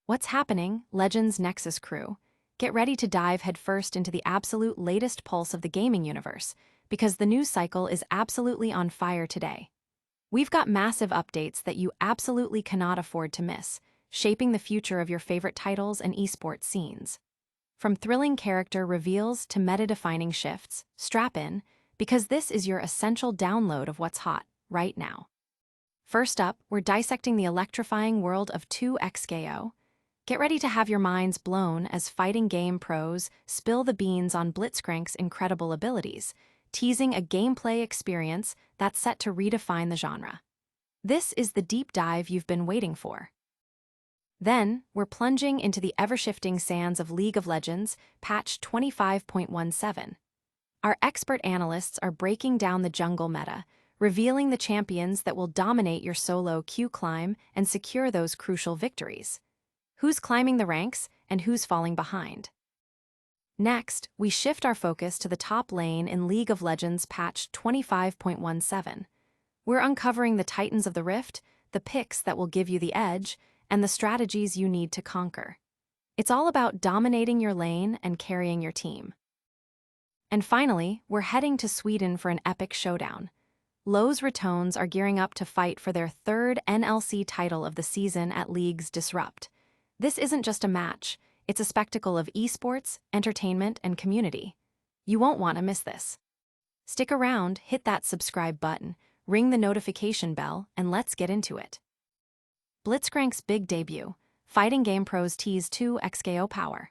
What's happening, Legends Nexus crew? Get ready to dive headfirst into the absolute latest pulse of the gaming universe, because the news cycle is absolutely on fire today. We've got massive updates that you absolutely cannot afford to miss, shaping the future of your favorite titles and esports scenes. From thrilling character reveals to meta-defining shifts, strap in, because this is your essential download of what's hot right now. First up, we're dissecting the electrifying world of 2XKO. Get ready to have your minds blown as fighting game pros spill the beans on Blitzcrank's incredible abilities, teasing a gameplay experience that's set to redefine the genre. This is the deep dive you've been waiting for. Then, we're plunging into the ever-shifting sands of League of Legends, patch 25.17. Our expert analysts are breaking down the jungle meta, revealing the champions that will dominate your solo queue climb and secure those crucial victories. Who's climbing the ranks and who's falling behind? Next, we shift our focus to the top lane in League of Legends patch 25.17. We're uncovering the Titans of the Rift, the picks that will give you the edge, and the strategies you need to conquer. It's all about dominating your lane and carrying your team. And finally, we're heading to Sweden for an epic showdown. Los Ratones are gearing up to fight for their third NLC title of the season at League's Disrupt. This isn't just a match, it's a spectacle of esports, entertainment, and community. You won't want to miss this. Stick around, hit that subscribe button, ring the notification bell, and let's get into it. Blitzcrank's big debut, fighting game pros tease 2XKO power.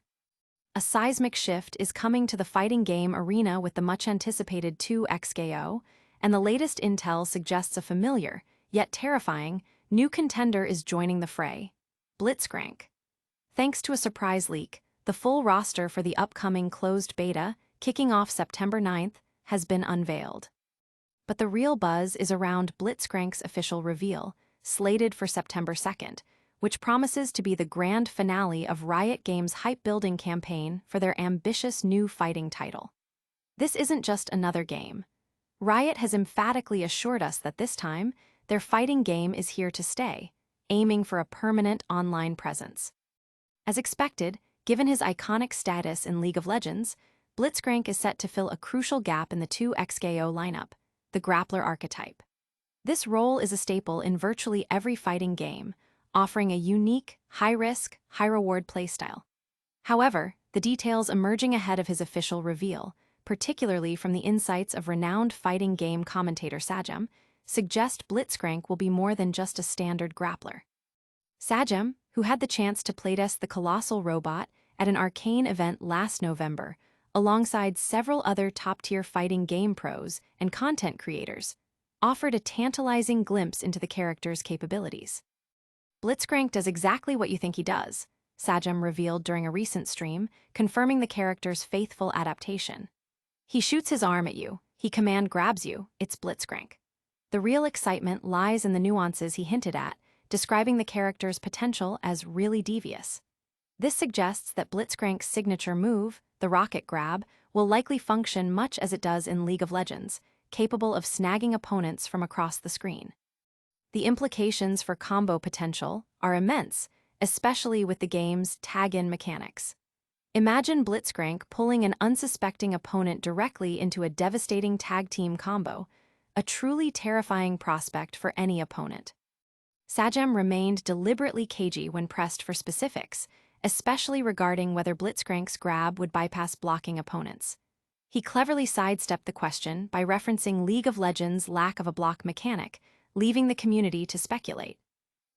A seismic shift is coming to the fighting game arena with the much-anticipated 2XKO, and the latest intel suggests a familiar, yet terrifying, new contender is joining the fray: Blitzcrank. Thanks to a surprise leak, the full roster for the upcoming closed beta, kicking off September 9th, has been unveiled. But the real buzz is around Blitzcrank's official reveal, slated for September 2nd, which promises to be the grand finale of Riot Games' hype-building campaign for their ambitious new fighting title. This isn't just another game. Riot has emphatically assured us that this time, their fighting game is here to stay, aiming for a permanent online presence. As expected, given his iconic status in League of Legends, Blitzcrank is set to fill a crucial gap in the 2XKO lineup, the grappler archetype. This role is a staple in virtually every fighting game, offering a unique, high-risk, high-reward playstyle. However, the details emerging ahead of his official reveal, particularly from the insights of renowned fighting game commentator Sajam, suggest Blitzcrank will be more than just a standard grappler. Sajam, who had the chance to playtest the colossal robot at an arcane event last November, alongside several other top-tier fighting game pros and content creators, offered a tantalizing glimpse into the character's capabilities. Blitzcrank does exactly what you think he does, Sajam revealed during a recent stream, confirming the character's faithful adaptation. He shoots his arm at you, he command grabs you, it's Blitzcrank. The real excitement lies in the nuances he hinted at, describing the character's potential as really devious. This suggests that Blitzcrank's signature move, the rocket grab, will likely function much as it does in League of Legends, capable of snagging opponents from across the screen. The implications for combo potential are immense, especially with the game's tag-in mechanics. Imagine Blitzcrank pulling an unsuspecting opponent directly into a devastating tag-team combo, a truly terrifying prospect for any opponent. Sajam remained deliberately cagey when pressed for specifics, especially regarding whether Blitzcrank's grab would bypass blocking opponents. He cleverly sidestepped the question by referencing League of Legends' lack of a block mechanic, leaving the community to speculate.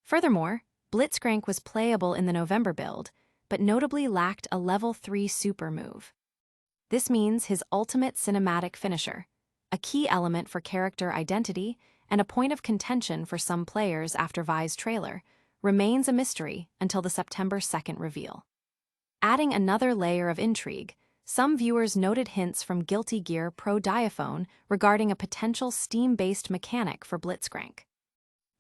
Furthermore, Blitzcrank was playable in the November build, but notably lacked a level 3 super move. This means his ultimate cinematic finisher, a key element for character identity and a point of contention for some players after Vi's trailer, remains a mystery until the September 2nd reveal. Adding another layer of intrigue, some viewers noted hints from Guilty Gear Pro Diaphone regarding a potential Steam-based mechanic for Blitzcrank.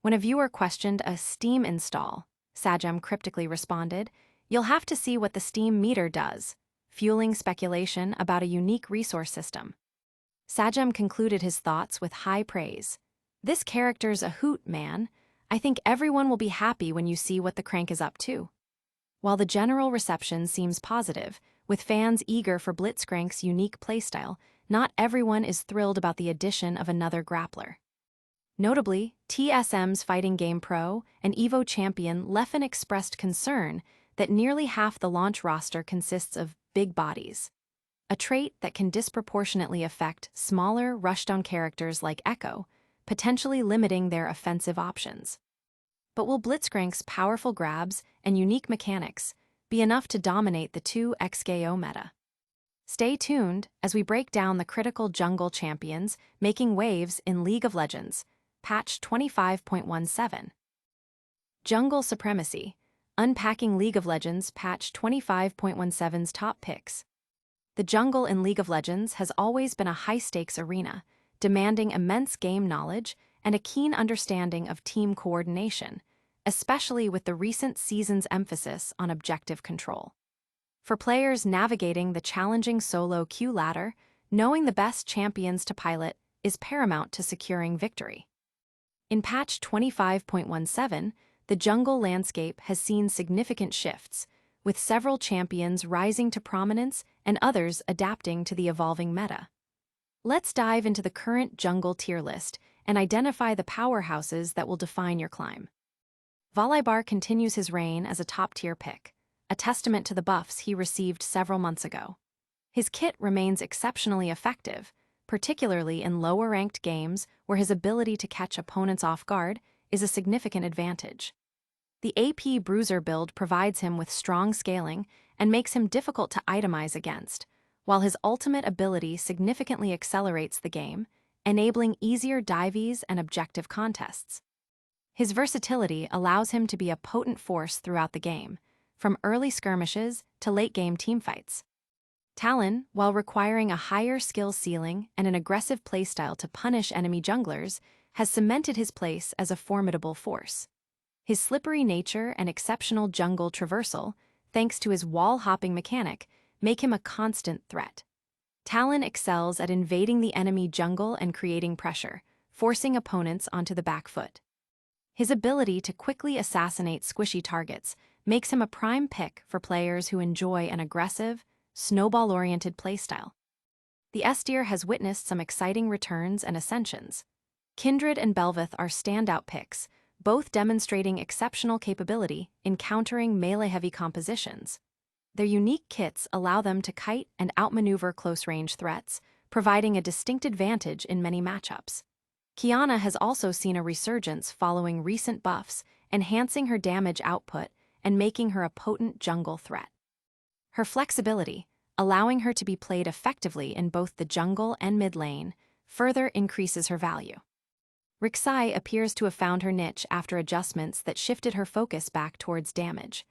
When a viewer questioned a Steam install, Sajam cryptically responded, "You'll have to see what the Steam meter does," fueling speculation about a unique resource system. Sajam concluded his thoughts with high praise. "This character's a hoot, man. I think everyone will be happy when you see what the crank is up to." While the general reception seems positive, with fans eager for Blitzcrank's unique playstyle, not everyone is thrilled about the addition of another grappler. Notably, TSM's Fighting Game Pro and EVO champion Leffen expressed concern that nearly half the launch roster consists of big bodies, a trait that can disproportionately affect smaller, rushdown characters like Echo, potentially limiting their offensive options. But will Blitzcrank's powerful grabs and unique mechanics be enough to dominate the 2XKO meta? Stay tuned as we break down the critical jungle champions making waves in League of Legends, patch 25.17. Jungle Supremacy, unpacking League of Legends patch 25.17's top picks. The jungle in League of Legends has always been a high-stakes arena, demanding immense game knowledge and a keen understanding of team coordination, especially with the recent season's emphasis on objective control. For players navigating the challenging solo queue ladder, knowing the best champions to pilot is paramount to securing victory. In patch 25.17, the jungle landscape has seen significant shifts, with several champions rising to prominence and others adapting to the evolving meta. Let's dive into the current jungle tier list and identify the powerhouses that will define your climb. Volibear continues his reign as a top-tier pick, a testament to the buffs he received several months ago. His kit remains exceptionally effective, particularly in lower-ranked games where his ability to catch opponents off guard is a significant advantage. The AP Bruiser build provides him with strong scaling and makes him difficult to itemize against, while his ultimate ability significantly accelerates the game, enabling easier dives and objective contests. His versatility allows him to be a potent force throughout the game, from early skirmishes to late-game teamfights. Talon, while requiring a higher skill ceiling and an aggressive playstyle to punish enemy junglers, has cemented his place as a formidable force. His slippery nature and exceptional jungle traversal, thanks to his wall-hopping mechanic, make him a constant threat. Talon excels at invading the enemy jungle and creating pressure, forcing opponents onto the back foot. His ability to quickly assassinate squishy targets makes him a prime pick for players who enjoy an aggressive, snowball-oriented playstyle. The S-tier has witnessed some exciting returns and ascensions. Kindred and Belveth are standout picks, both demonstrating exceptional capability in countering melee-heavy compositions. Their unique kits allow them to kite and outmaneuver close-range threats, providing a distinct advantage in many matchups. Qiyana has also seen a resurgence following recent buffs, enhancing her damage output and making her a potent jungle threat. Her flexibility, allowing her to be played effectively in both the jungle and mid lane, further increases her value. Rixai appears to have found her niche after adjustments that shifted her focus back towards damage.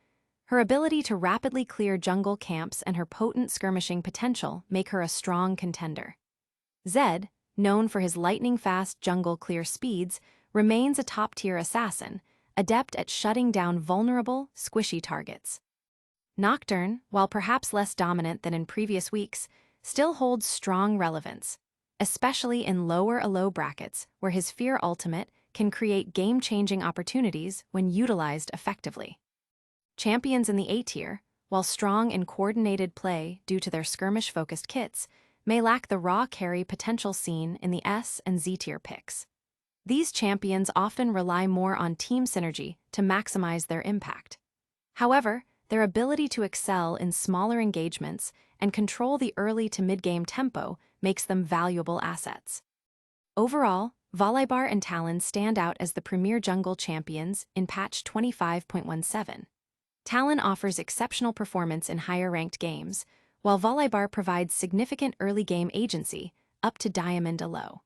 Her ability to rapidly clear jungle camps and her potent skirmishing potential make her a strong contender. Zed, known for his lightning-fast jungle clear speeds, remains a top-tier assassin, adept at shutting down vulnerable, squishy targets. Nocturne, while perhaps less dominant than in previous weeks, still holds strong relevance, especially in lower elo brackets where his Fear ultimate can create game-changing opportunities when utilized effectively. Champions in the A-tier, while strong in coordinated play due to their skirmish-focused kits, may lack the raw carry potential seen in the S and Z-tier picks. These champions often rely more on team synergy to maximize their impact. However, their ability to excel in smaller engagements and control the early to mid-game tempo makes them valuable assets. Overall, Volibear and Talon stand out as the premier jungle champions in patch 25.17. Talon offers exceptional performance in higher-ranked games, while Volibear provides significant early-game agency, up to Diamond elo.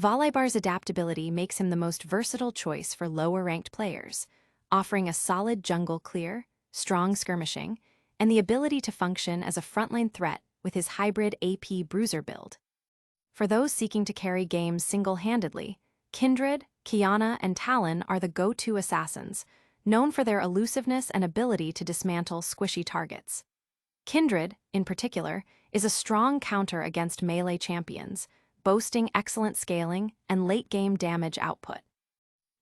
Volibear's adaptability makes him the most versatile choice for lower-ranked players, offering a solid jungle clear, strong skirmishing, and the ability to function as a frontline threat with his hybrid AP Bruiser build. For those seeking to carry games single-handedly, Kindred, Qiyana, and Talon are the go-to assassins, known for their elusiveness and ability to dismantle squishy targets. Kindred, in particular, is a strong counter against melee champions, boasting excellent scaling and late-game damage output.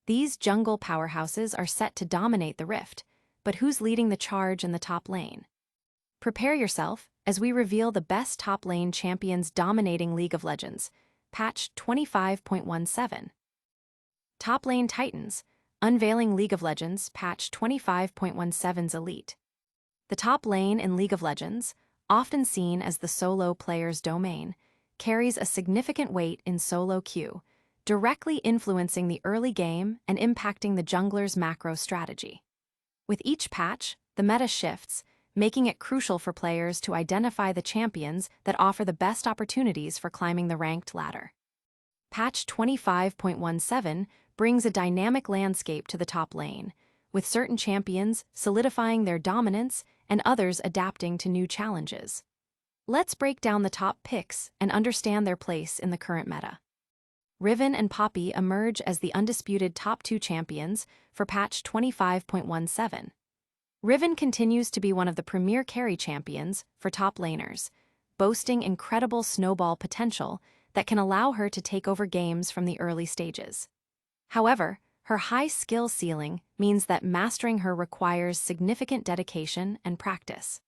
These jungle powerhouses are set to dominate the Rift, but who's leading the charge in the top lane? Prepare yourself as we reveal the best top lane champions dominating League of Legends, patch 25.17. Top Lane Titans, unveiling League of Legends, patch 25.17's elite. The top lane in League of Legends, often seen as the solo player's domain, carries a significant weight in solo queue, directly influencing the early game and impacting the jungler's macro strategy. With each patch, the meta shifts, making it crucial for players to identify the champions that offer the best opportunities for climbing the ranked ladder. Patch 25.17 brings a dynamic landscape to the top lane, with certain champions solidifying their dominance and others adapting to new challenges. Let's break down the top picks and understand their place in the current meta. Riven and Poppy emerge as the undisputed top 2 champions for patch 25.17. Riven continues to be one of the premier carry champions for top laners, boasting incredible snowball potential that can allow her to take over games from the early stages. However, her high skill ceiling means that mastering her requires significant dedication and practice.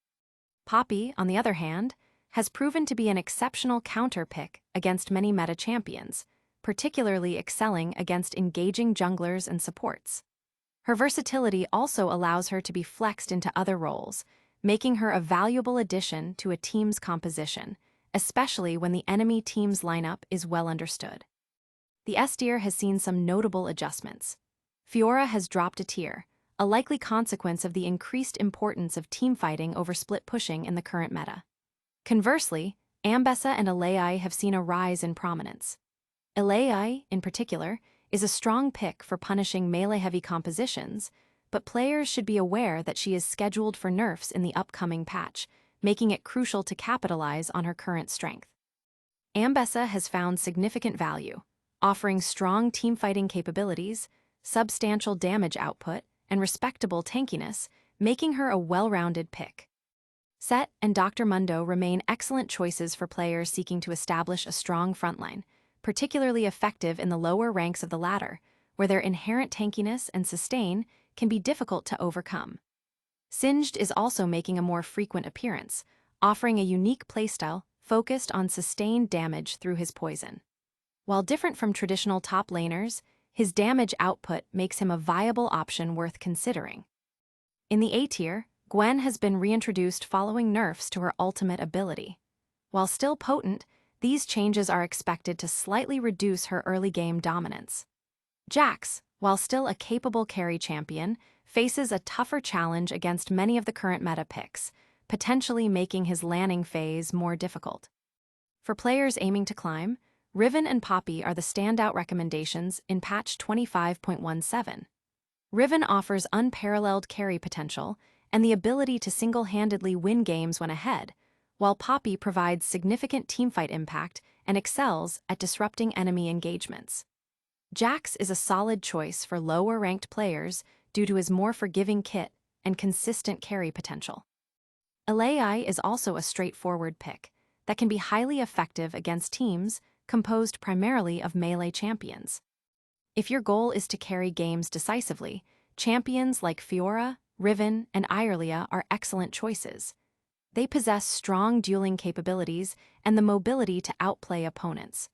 Poppy, on the other hand, has proven to be an exceptional counter pick against many meta champions, particularly excelling against engaging junglers and supports. Her versatility also allows her to be flexed into other roles, making her a valuable addition to a team's composition, especially when the enemy team's lineup is well understood. The S-tier has seen some notable adjustments. Fiora has dropped a tier, a likely consequence of the increased importance of teamfighting over split pushing in the current meta. Conversely, Ambessa and Alei have seen a rise in prominence. Alei, in particular, is a strong pick for punishing melee-heavy compositions, but players should be aware that she is scheduled for nerfs in the upcoming patch, making it crucial to capitalize on her current strength. Ambessa has found significant value, offering strong teamfighting capabilities, substantial damage output, and respectable tankiness, making her a well-rounded pick. Set and Dr. Mundo remain excellent choices for players seeking to establish a strong frontline, particularly effective in the lower ranks of the ladder, where their inherent tankiness and sustain can be difficult to overcome. Singed is also making a more frequent appearance, offering a unique playstyle focused on sustained damage through his poison. While different from traditional top laners, his damage output makes him a viable option worth considering. In the A tier, Gwen has been reintroduced following nerfs to her ultimate ability. While still potent, these changes are expected to slightly reduce her early game dominance. Jax, while still a capable carry champion, faces a tougher challenge against many of the current meta picks, potentially making his landing phase more difficult. For players aiming to climb, Riven and Poppy are the standout recommendations in patch 25.17. Riven offers unparalleled carry potential and the ability to single-handedly win games when ahead, while Poppy provides significant teamfight impact and excels at disrupting enemy engagements. Jax is a solid choice for lower-ranked players due to his more forgiving kit and consistent carry potential. Alei is also a straightforward pick that can be highly effective against teams composed primarily of melee champions. If your goal is to carry games decisively, champions like Fiora, Riven, and Irelia are excellent choices. They possess strong dueling capabilities and the mobility to outplay opponents.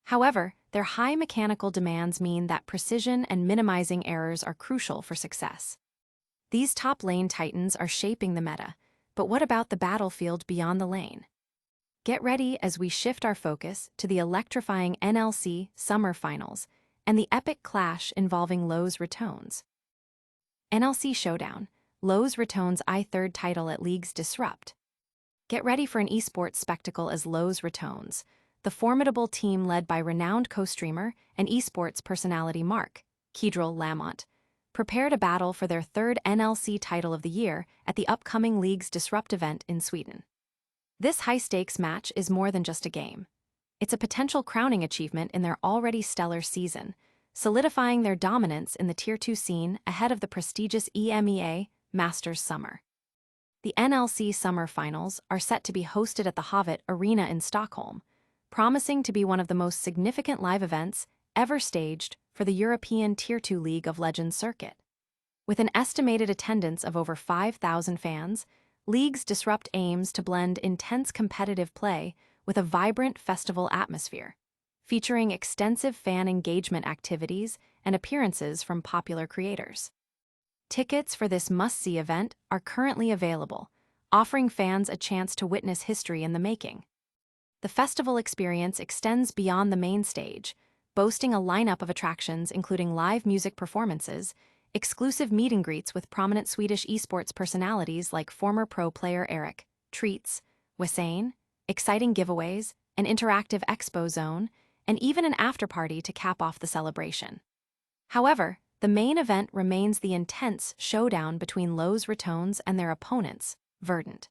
However, their high mechanical demands mean that precision and minimizing errors are crucial for success. These top lane titans are shaping the meta, but what about the battlefield beyond the lane? Get ready as we shift our focus to the electrifying NLC Summer Finals and the epic clash involving Los Ratones. NLC Showdown, Los Ratones' third title at League's Disrupt. Get ready for an esports spectacle as Los Ratones, the formidable team led by renowned co-streamer and esports personality Mark Kedril Lamont, prepare to battle for their third NLC title of the year at the upcoming League's Disrupt event in Sweden. This high-stakes match is more than just a game. It's a potential crowning achievement in their already stellar season, solidifying their dominance in the Tier 2 scene ahead of the prestigious EMEA Masters Summer. The NLC Summer Finals are set to be hosted at the Hovet Arena in Stockholm, promising to be one of the most significant live events ever staged for the European Tier 2 League of Legends circuit. With an estimated attendance of over 5,000 fans, League's Disrupt aims to blend intense competitive play with a vibrant festival atmosphere, featuring extensive fan engagement activities and appearances from popular creators. Tickets for this must-see event are currently available, offering fans a chance to witness history in the making. The festival experience extends beyond the main stage, boasting a lineup of attractions including live music performances, exclusive meet and greets with prominent Swedish esports personalities like former pro player Eric, treats, Wissane, exciting giveaways, an interactive expo zone, and even an after-party to cap off the celebration. However, the main event remains the intense showdown between Los Ratones and their opponents, Verdant.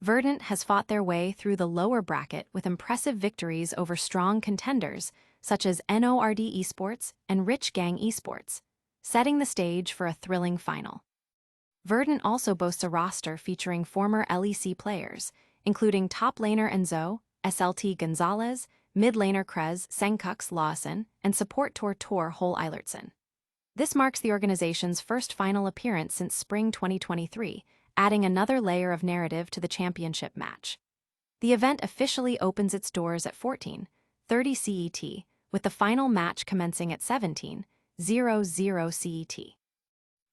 Verdant has fought their way through the lower bracket with impressive victories over strong contenders such as NORD Esports and Rich Gang Esports, setting the stage for a thrilling final. Verdant also boasts a roster featuring former LEC players, including top laner Enzo, SLT Gonzalez, mid laner Krez Senkux Lawson, and support Tor Hol Eilertson. This marks the organization's first final appearance since spring 2023, adding another layer of narrative to the championship match. The event officially opens its doors at 14:30 CET, with the final match commencing at 17:00 CET.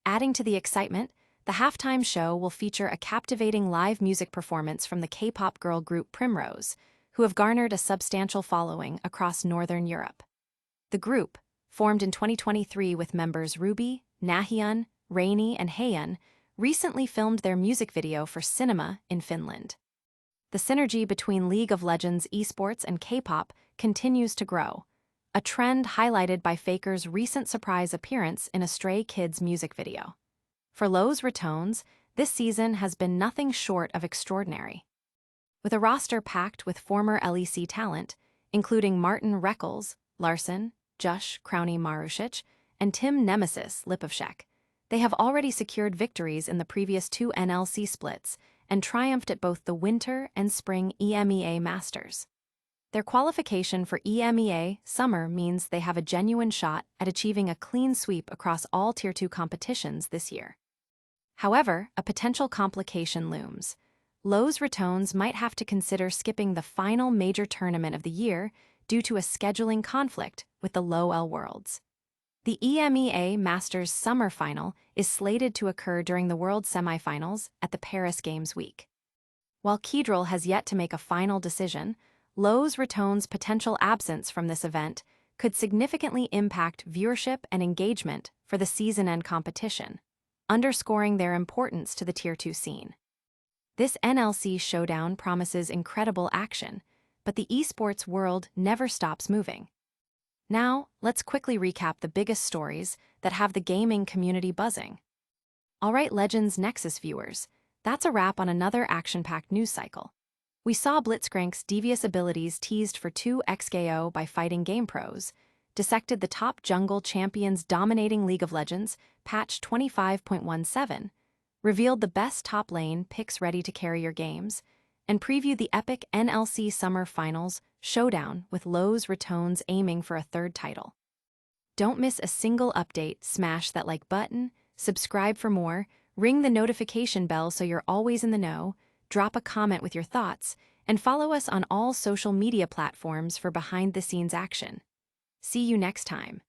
Adding to the excitement, the halftime show will feature a captivating live music performance from the K-pop girl group Primrose, who have garnered a substantial following across Northern Europe. The group, formed in 2023 with members Ruby, Nahyun, Rainy, and Haeyeon, recently filmed their music video for Cinema in Finland. The synergy between League of Legends esports and K-pop continues to grow, a trend highlighted by Faker's recent surprise appearance in a Stray Kids music video. For Los Ratones, this season has been nothing short of extraordinary. With a roster packed with former LEC talent, including Martin Reckles, Larson, Jush Crowny Marusic, and Tim Nemesis Lipovshek, they have already secured victories in the previous two NLC splits and triumphed at both the Winter and Spring EMEA Masters. Their qualification for EMEA Summer means they have a genuine shot at achieving a clean sweep across all Tier 2 competitions this year. However, a potential complication looms. Los Ratones might have to consider skipping the final major tournament of the year due to a scheduling conflict with the LoL Worlds. The EMEA Masters Summer Final is slated to occur during the World Semifinals at the Paris Games Week. While Kedril has yet to make a final decision, Los Ratones' potential absence from this event could significantly impact viewership and engagement for the season-end competition, underscoring their importance to the Tier 2 scene. This NLC showdown promises incredible action, but the esports world never stops moving. Now, let's quickly recap the biggest stories that have the gaming community buzzing. Alright, Legends Nexus viewers, that's a wrap on another action-packed news cycle. We saw Blitzcrank's devious abilities teased for 2XKO by fighting game pros, dissected the top jungle champions dominating League of Legends, patch 25.17, revealed the best top lane picks ready to carry your games, and previewed the epic NLC Summer Finals showdown with Los Ratones aiming for a third title. Don't miss a single update, smash that like button, subscribe for more, ring the notification bell so you're always in the know, drop a comment with your thoughts, and follow us on all social media platforms for behind-the-scenes action. See you next time.